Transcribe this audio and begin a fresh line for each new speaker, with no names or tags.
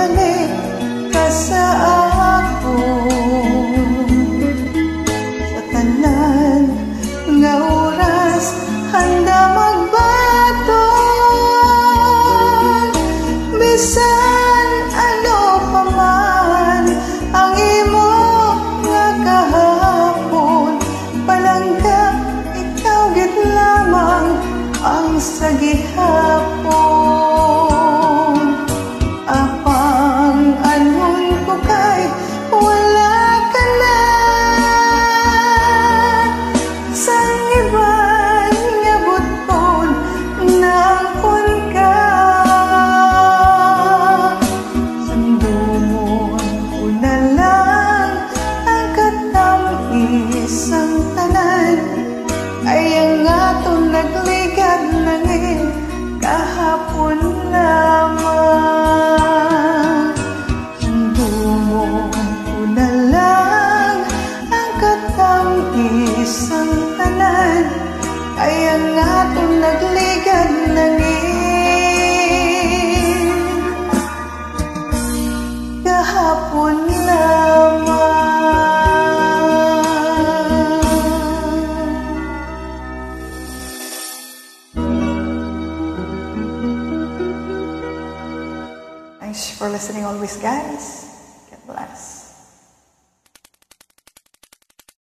balik ka sa akon. Sa tanan nga oras handa magbaton, bisan ano pa man ang imo nga kahapon. Palangga ikaw gid lamang ang sa gihapon. Apang anon ko kay wala ka na, sang iban nga buton naakon ka. Sundumon ko na lang ang katamis ang tanan, ay ang atong nagligad nangin kahapon lamang. Sundumon ko na lang ang katamis ang tanan, ay ang atong nagligad nangin kahapon lamang. Thanks for listening always, guys.